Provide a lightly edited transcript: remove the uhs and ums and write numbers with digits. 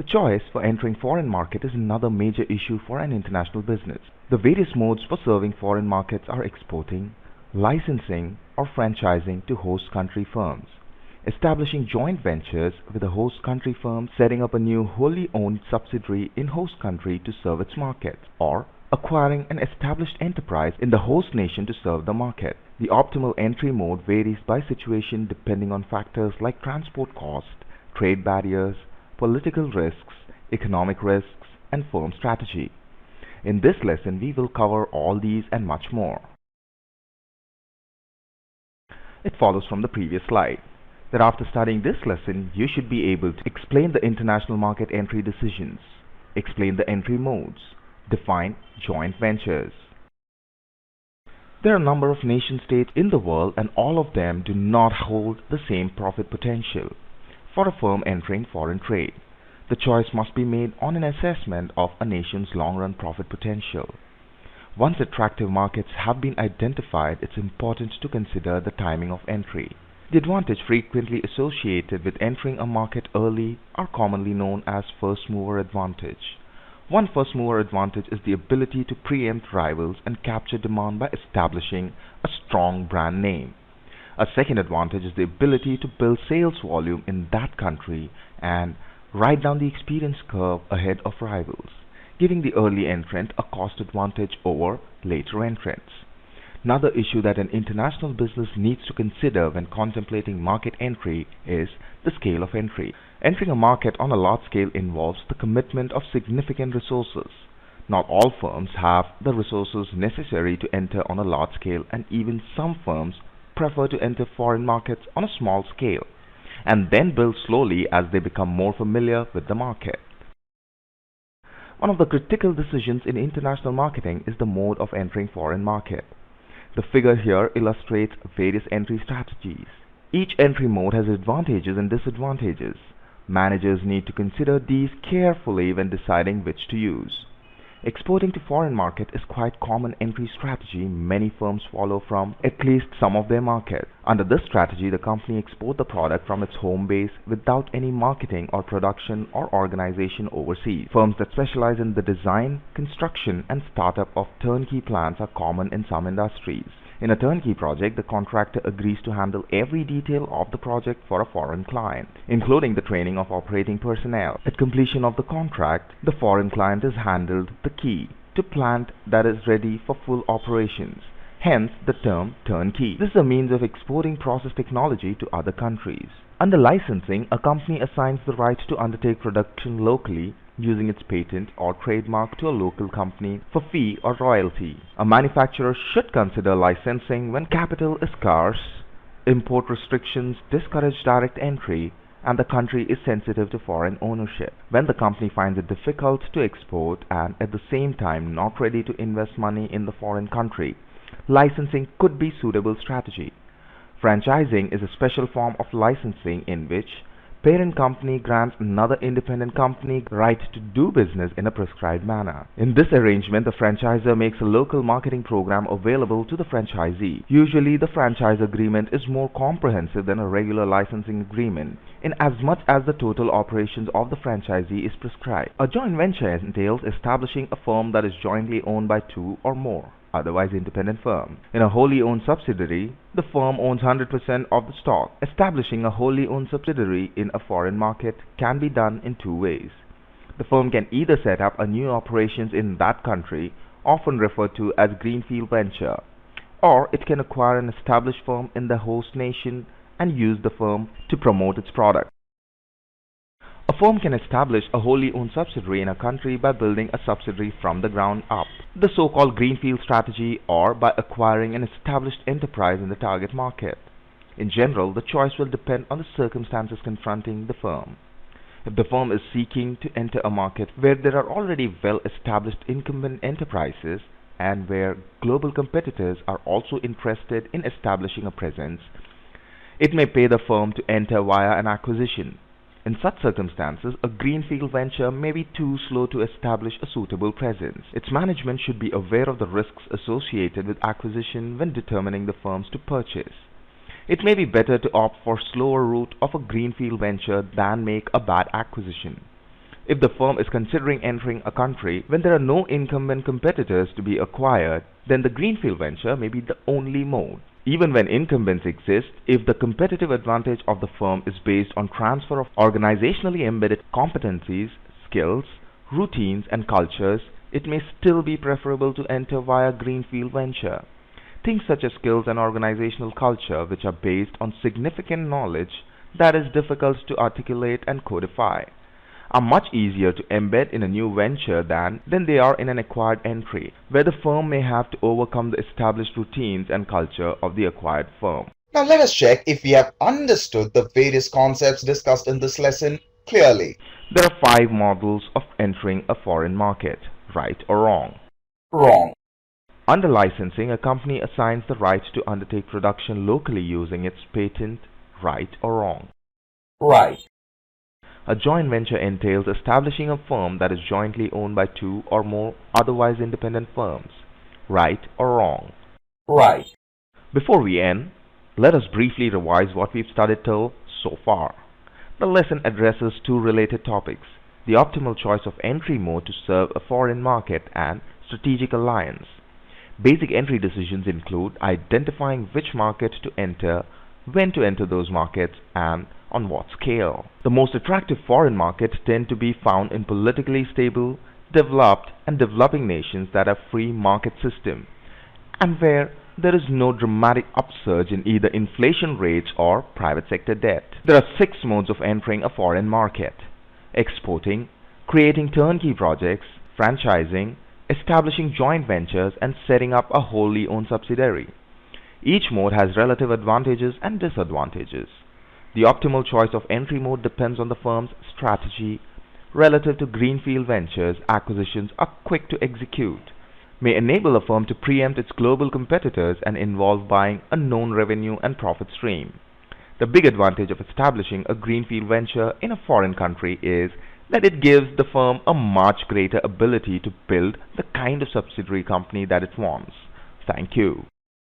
The choice for entering foreign market is another major issue for an international business. The various modes for serving foreign markets are exporting, licensing, or franchising to host country firms, establishing joint ventures with the host country firm, setting up a new wholly owned subsidiary in host country to serve its market, or acquiring an established enterprise in the host nation to serve the market. The optimal entry mode varies by situation depending on factors like transport cost, trade barriers, political risks, economic risks, and firm strategy. In this lesson, we will cover all these and much more. It follows from the previous slide that after studying this lesson, you should be able to explain the international market entry decisions, explain the entry modes, define joint ventures. There are a number of nation-states in the world and all of them do not hold the same profit potential for a firm entering foreign trade. The choice must be made on an assessment of a nation's long-run profit potential. Once attractive markets have been identified, it's important to consider the timing of entry. The advantage frequently associated with entering a market early are commonly known as first mover advantage. One first mover advantage is the ability to preempt rivals and capture demand by establishing a strong brand name. A second advantage is the ability to build sales volume in that country and ride down the experience curve ahead of rivals, giving the early entrant a cost advantage over later entrants. Another issue that an international business needs to consider when contemplating market entry is the scale of entry. Entering a market on a large scale involves the commitment of significant resources. Not all firms have the resources necessary to enter on a large scale, and even some firms prefer to enter foreign markets on a small scale and then build slowly as they become more familiar with the market. One of the critical decisions in international marketing is the mode of entering foreign market. The figure here illustrates various entry strategies. Each entry mode has advantages and disadvantages. Managers need to consider these carefully when deciding which to use. Exporting to foreign market is quite common entry strategy many firms follow from at least some of their markets. Under this strategy, the company exports the product from its home base without any marketing or production or organization overseas. Firms that specialize in the design, construction, and startup of turnkey plants are common in some industries. In a turnkey project, the contractor agrees to handle every detail of the project for a foreign client, including the training of operating personnel. At completion of the contract, the foreign client is handed the key to plant that is ready for full operations. Hence the term turnkey. This is a means of exporting process technology to other countries. Under licensing, a company assigns the right to undertake production locally using its patent or trademark to a local company for fee or royalty. A manufacturer should consider licensing when capital is scarce, import restrictions discourage direct entry, and the country is sensitive to foreign ownership. When the company finds it difficult to export and at the same time not ready to invest money in the foreign country, licensing could be a suitable strategy. Franchising is a special form of licensing in which parent company grants another independent company right to do business in a prescribed manner. In this arrangement, the franchisor makes a local marketing program available to the franchisee. Usually, the franchise agreement is more comprehensive than a regular licensing agreement, in as much as the total operations of the franchisee is prescribed. A joint venture entails establishing a firm that is jointly owned by two or more otherwise independent firm. In a wholly owned subsidiary, the firm owns 100% of the stock. Establishing a wholly owned subsidiary in a foreign market can be done in two ways. The firm can either set up a new operations in that country, often referred to as greenfield venture, or it can acquire an established firm in the host nation and use the firm to promote its product. A firm can establish a wholly owned subsidiary in a country by building a subsidiary from the ground up, the so-called greenfield strategy, or by acquiring an established enterprise in the target market. In general, the choice will depend on the circumstances confronting the firm. If the firm is seeking to enter a market where there are already well-established incumbent enterprises and where global competitors are also interested in establishing a presence, it may pay the firm to enter via an acquisition. In such circumstances, a greenfield venture may be too slow to establish a suitable presence. Its management should be aware of the risks associated with acquisition when determining the firms to purchase. It may be better to opt for slower route of a greenfield venture than make a bad acquisition. If the firm is considering entering a country when there are no incumbent competitors to be acquired, then the greenfield venture may be the only mode. Even when incumbents exist, if the competitive advantage of the firm is based on transfer of organizationally embedded competencies, skills, routines, and cultures, it may still be preferable to enter via greenfield venture. Things such as skills and organizational culture, which are based on significant knowledge that is difficult to articulate and codify, are much easier to embed in a new venture than they are in an acquired entry, where the firm may have to overcome the established routines and culture of the acquired firm. Now let us check if we have understood the various concepts discussed in this lesson clearly. There are five models of entering a foreign market, right or wrong. Wrong. Under licensing, a company assigns the right to undertake production locally using its patent, right or wrong. Right. A joint venture entails establishing a firm that is jointly owned by two or more otherwise independent firms, right or wrong. Right. Before we end, let us briefly revise what we've studied till so far. The lesson addresses two related topics: the optimal choice of entry mode to serve a foreign market and strategic alliance. Basic entry decisions include identifying which market to enter, when to enter those markets, and on what scale. The most attractive foreign markets tend to be found in politically stable, developed, and developing nations that have free market system, and where there is no dramatic upsurge in either inflation rates or private sector debt. There are six modes of entering a foreign market: exporting, creating turnkey projects, franchising, establishing joint ventures, and setting up a wholly owned subsidiary. Each mode has relative advantages and disadvantages. The optimal choice of entry mode depends on the firm's strategy. Relative to greenfield ventures, acquisitions are quick to execute, may enable a firm to preempt its global competitors, and involve buying a known revenue and profit stream. The big advantage of establishing a greenfield venture in a foreign country is that it gives the firm a much greater ability to build the kind of subsidiary company that it wants. Thank you.